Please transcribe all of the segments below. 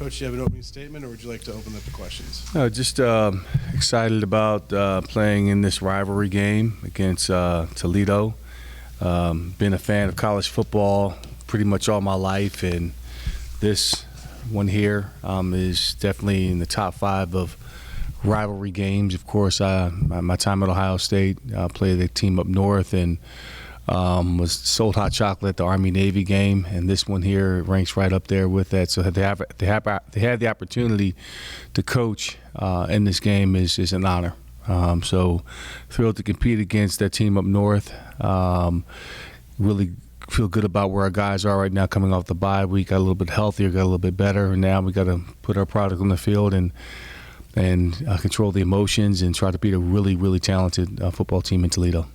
Coach, do you have an opening statement, or would you like to open up the questions? Just excited about playing in this rivalry game against Toledo. Been a fan of college football pretty much all my life, and this one here is definitely in the top 5 of rivalry games. Of course, my time at Ohio State, played the team up north and was sold hot chocolate at the Army-Navy game, and this one here ranks right up there with that. So they have the opportunity to coach in this game is an honor. So thrilled to compete against that team up north. Really feel good about where our guys are right now coming off the bye. We got a little bit healthier, got a little bit better, and now we got to put our product on the field and control the emotions and try to beat a really, really talented football team in Toledo.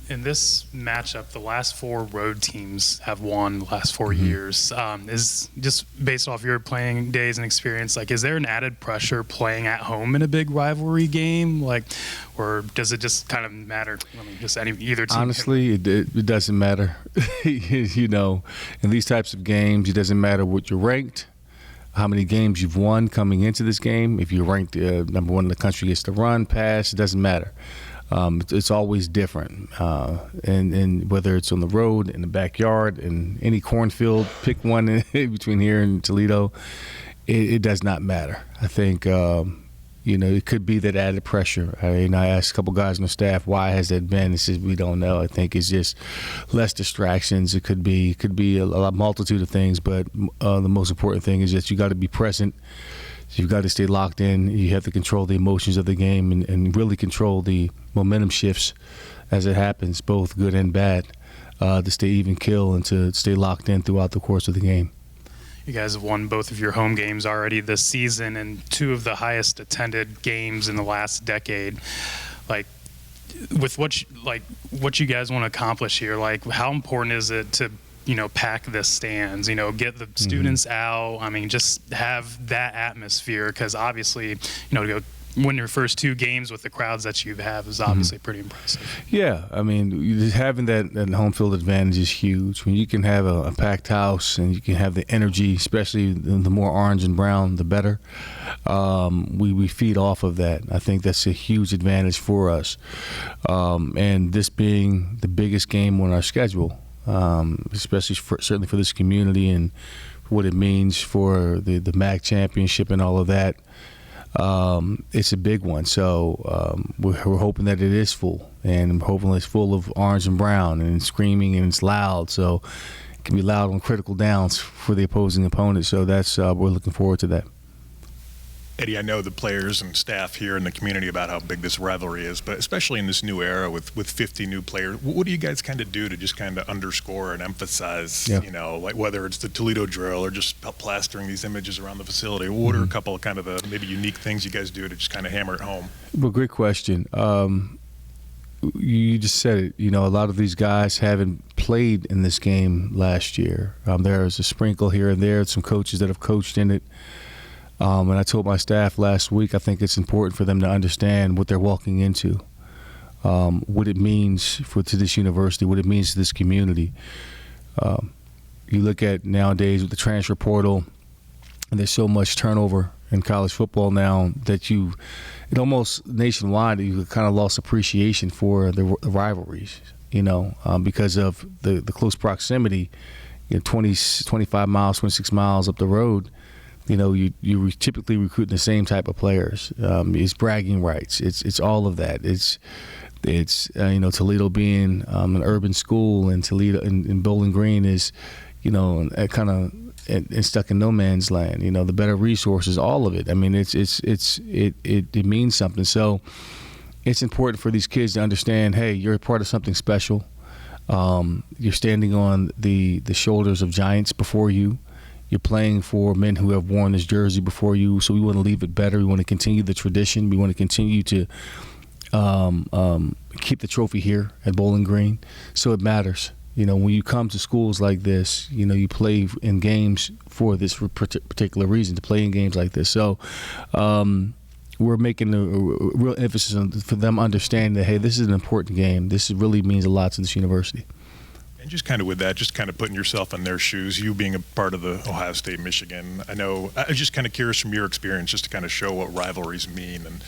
In this matchup, the last 4 road teams have won the last 4 years. Is just based off your playing days and experience, like, is there an added pressure playing at home in a big rivalry game, like, or does it just kind of matter? I mean, just either team. Honestly, it doesn't matter. You know, in these types of games, it doesn't matter what you're ranked, how many games you've won coming into this game. If you're ranked number 1 in the country, gets to run, pass, it doesn't matter. It's always different, and whether it's on the road, in the backyard, in any cornfield, pick one between here and Toledo, it does not matter. I think, you know, it could be that added pressure. I asked a couple guys on the staff, why has that been? They said, we don't know. I think it's just less distractions. It could be a multitude of things, but the most important thing is that you got to be present. You've got to stay locked in. You have to control the emotions of the game and really control the momentum shifts as it happens, both good and bad, to stay even kill and to stay locked in throughout the course of the game. You guys have won both of your home games already this season and 2 of the highest attended games in the last decade. Like, with what you guys want to accomplish here, like, how important is it to, you know, pack the stands, you know, get the students out? I mean, just have that atmosphere, because obviously, you know, to go win your first 2 games with the crowds that you have is obviously pretty impressive. Yeah, I mean, having that home field advantage is huge. When you can have a packed house and you can have the energy, especially the more orange and brown, the better. We feed off of that. I think that's a huge advantage for us. And this being the biggest game on our schedule, especially certainly for this community and what it means for the MAC championship and all of that. It's a big one, so we're hoping that it is full, and hoping it's full of orange and brown and screaming, and it's loud, so it can be loud on critical downs for the opposing opponent. So that's we're looking forward to that. Eddie, I know the players and staff here in the community about how big this rivalry is, but especially in this new era with 50 new players, what do you guys kind of do to just kind of underscore and emphasize, you know, like whether it's the Toledo drill or just plastering these images around the facility? What are a couple of kind of the maybe unique things you guys do to just kind of hammer it home? Well, great question. You just said it. You know, a lot of these guys haven't played in this game last year. There's a sprinkle here and there, some coaches that have coached in it. And I told my staff last week, I think it's important for them to understand what they're walking into, what it means to this university, what it means to this community. You look at nowadays with the transfer portal, and there's so much turnover in college football now that it almost nationwide, you kind of lost appreciation for the rivalries, you know, because of the close proximity, you know, 25 miles, 26 miles up the road. You know, you typically recruiting the same type of players. It's bragging rights. It's all of that. It's you know, Toledo being an urban school, and Toledo and Bowling Green is, you know, kind of stuck in no man's land. You know, the better resources, all of it. I mean, it means something. So it's important for these kids to understand, hey, you're a part of something special. You're standing on the shoulders of giants before you. You're playing for men who have worn this jersey before you, so we want to leave it better. We want to continue the tradition. We want to continue to keep the trophy here at Bowling Green. So it matters. You know, when you come to schools like this, you know, you play in games for this particular reason, to play in games like this. So we're making a real emphasis for them understanding that, hey, this is an important game. This really means a lot to this university. And just kind of with that, just kind of putting yourself in their shoes, you being a part of the Ohio State, Michigan, I was just kind of curious from your experience just to kind of show what rivalries mean. And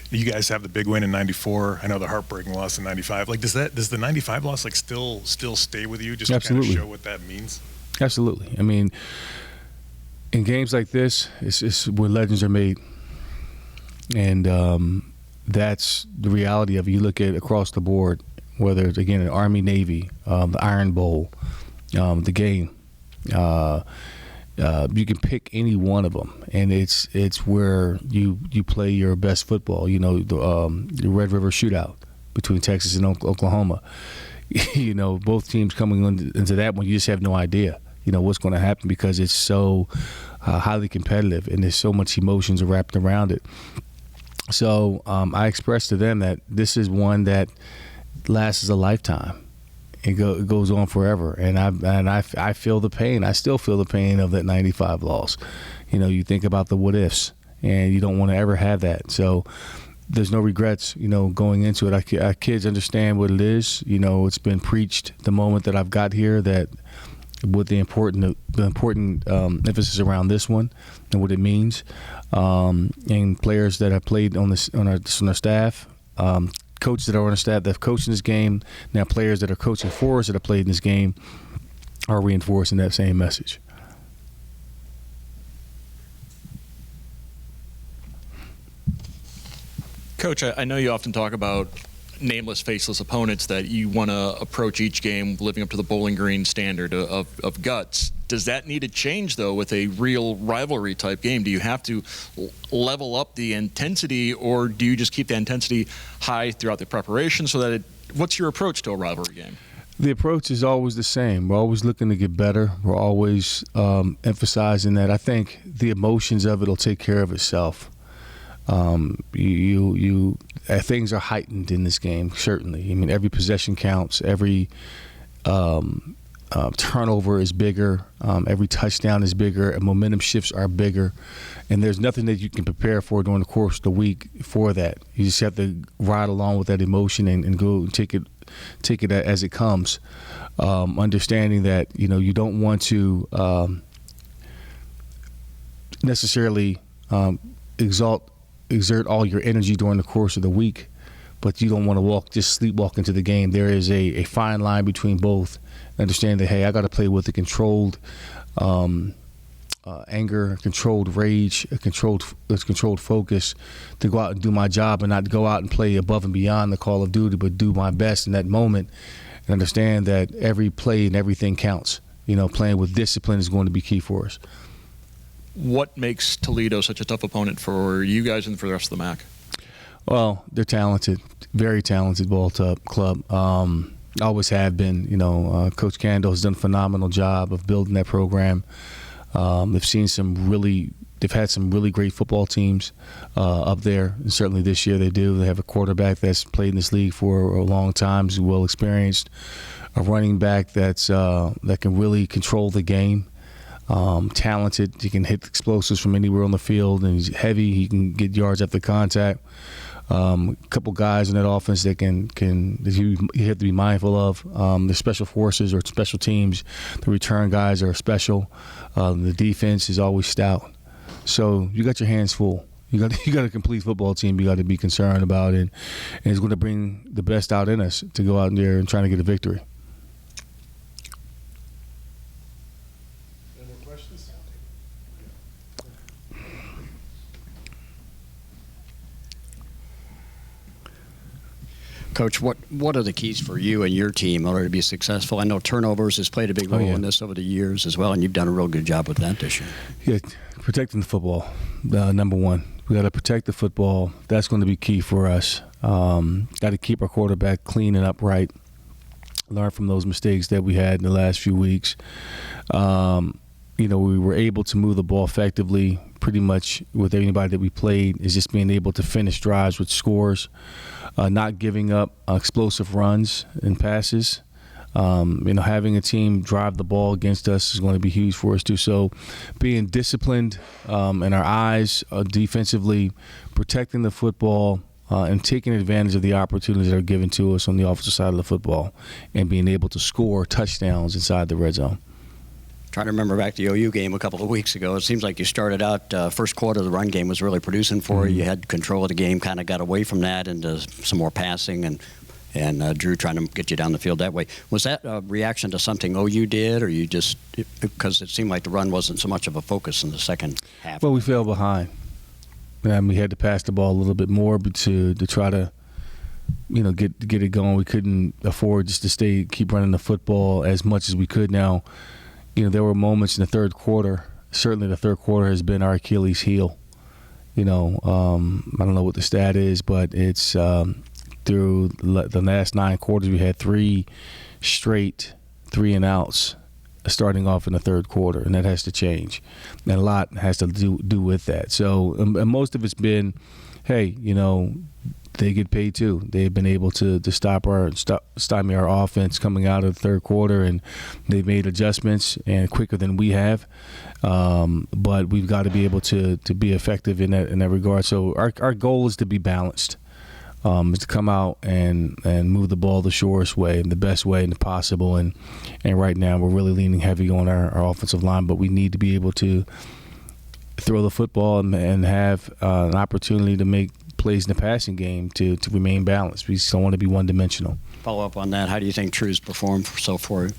you guys have the big win in '94. I know the heartbreaking loss in '95. Like, does the '95 loss like still stay with you just to kind of show what that means? Absolutely. I mean, in games like this, it's where legends are made. And that's the reality of it. You look at across the board, whether it's, again, an Army, Navy, the Iron Bowl, the game. You can pick any one of them, and it's where you play your best football. You know, the Red River Shootout between Texas and Oklahoma. You know, both teams coming into that one, you just have no idea, you know, what's going to happen because it's so highly competitive and there's so much emotions wrapped around it. So I expressed to them that this is one that lasts a lifetime. It goes on forever, and I feel the pain. I still feel the pain of that '95 loss. You know, you think about the what ifs, and you don't want to ever have that. So there's no regrets, you know, going into it. Our kids understand what it is. You know, it's been preached the moment that I've got here that with the important emphasis around this one and what it means, and players that have played on our staff. Coaches that are on the staff that have coached in this game, now players that are coaching for us that have played in this game are reinforcing that same message. Coach, I know you often talk about nameless, faceless opponents, that you want to approach each game living up to the Bowling Green standard of guts. Does that need to change, though, with a real rivalry-type game? Do you have to level up the intensity, or do you just keep the intensity high throughout the preparation so that what's your approach to a rivalry game? The approach is always the same. We're always looking to get better. We're always emphasizing that. I think the emotions of it will take care of itself. Things are heightened in this game, certainly. I mean, every possession counts. Every turnover is bigger. Every touchdown is bigger. And momentum shifts are bigger. And there's nothing that you can prepare for during the course of the week for that. You just have to ride along with that emotion and go and take it as it comes. Understanding that, you know, you don't want to necessarily exert all your energy during the course of the week, but you don't want to sleepwalk into the game. There is a fine line between both. Understand that, hey, I got to play with a controlled anger, a controlled rage, a controlled focus to go out and do my job and not go out and play above and beyond the call of duty, but do my best in that moment and understand that every play and everything counts. You know, playing with discipline is going to be key for us. What makes Toledo such a tough opponent for you guys and for the rest of the MAC? Well, they're talented, very talented ball club. Always have been. You know, Coach Candle has done a phenomenal job of building that program. They've had some really great football teams up there, and certainly this year they do. They have a quarterback that's played in this league for a long time, who's well experienced. A running back that can really control the game. Talented. He can hit explosives from anywhere on the field, and he's heavy. He can get yards after contact. A couple guys in that offense that you have to be mindful of. The special forces or special teams, the return guys are special. The defense is always stout. So you got your hands full. You got a complete football team you got to be concerned about, and it's going to bring the best out in us to go out there and try to get a victory. Any more questions? Coach, what are the keys for you and your team in order to be successful? I know turnovers has played a big role in this over the years as well, and you've done a real good job with that this year. Yeah, protecting the football, number one. We got to protect the football. That's going to be key for us. Got to keep our quarterback clean and upright. Learn from those mistakes that we had in the last few weeks. You know, we were able to move the ball effectively pretty much with anybody that we played. Is just being able to finish drives with scores, not giving up explosive runs and passes. You know, having a team drive the ball against us is going to be huge for us too. So being disciplined in our eyes defensively, protecting the football, and taking advantage of the opportunities that are given to us on the offensive side of the football and being able to score touchdowns inside the red zone. Trying to remember back to the OU game a couple of weeks ago. It seems like you started out first quarter, the run game was really producing for you. You had control of the game, kind of got away from that into some more passing and Drew trying to get you down the field that way. Was that a reaction to something OU did, or you just because it seemed like the run wasn't so much of a focus in the second half? Well, we fell behind. And we had to pass the ball a little bit more to try to, get it going. We couldn't afford just to keep running the football as much as we could. Now, there were moments in the third quarter. Certainly, the third quarter has been our Achilles heel. I don't know what the stat is, but it's through the last 9 quarters, we had 3 straight 3-and-outs starting off in the third quarter, and that has to change. And a lot has to do with that. So, and most of it's been, hey, they get paid too. They've been able to stymie our offense coming out of the third quarter, and they've made adjustments and quicker than we have. But we've got to be able to be effective in that regard. So our goal is to be balanced. Is to come out and move the ball the surest way and the best way possible. And right now we're really leaning heavy on our offensive line, but we need to be able to throw the football and have an opportunity to make plays in the passing game to remain balanced. We just don't want to be one-dimensional. Follow up on that. How do you think Drew's performed so far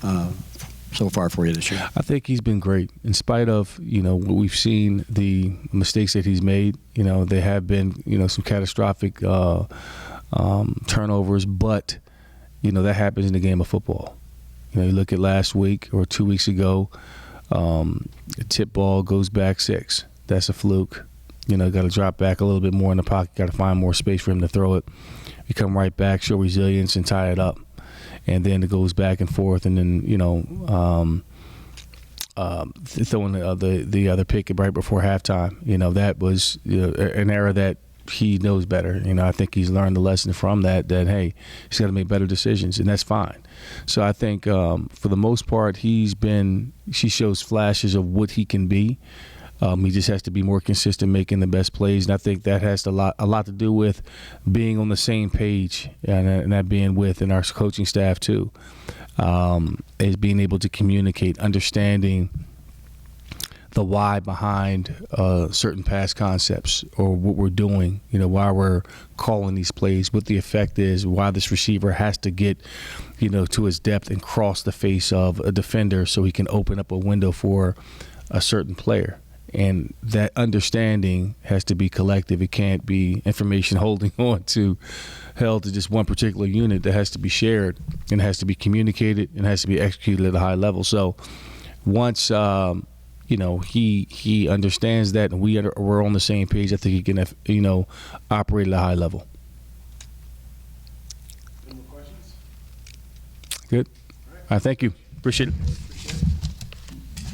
for you this year? I think he's been great. In spite of, what we've seen, the mistakes that he's made, there have been, some catastrophic turnovers, but, that happens in the game of football. You look at last week or 2 weeks ago, a tip ball goes back 6. That's a fluke. Got to drop back a little bit more in the pocket, got to find more space for him to throw it. You come right back, show resilience, and tie it up. And then it goes back and forth, and then throwing the other pick right before halftime. That was an error that he knows better. I think he's learned the lesson from that hey, he's got to make better decisions, and that's fine. So I think for the most part, she shows flashes of what he can be. He just has to be more consistent making the best plays, and I think that has a lot to do with being on the same page and that being within our coaching staff too, is being able to communicate, understanding the why behind certain pass concepts or what we're doing, why we're calling these plays, what the effect is, why this receiver has to get, to his depth and cross the face of a defender so he can open up a window for a certain player. And that understanding has to be collective. It can't be information held to just one particular unit. That has to be shared and has to be communicated and has to be executed at a high level. So once he understands that and we're on the same page, I think he can operate at a high level. Any more questions? Good. All right, thank you. Appreciate it.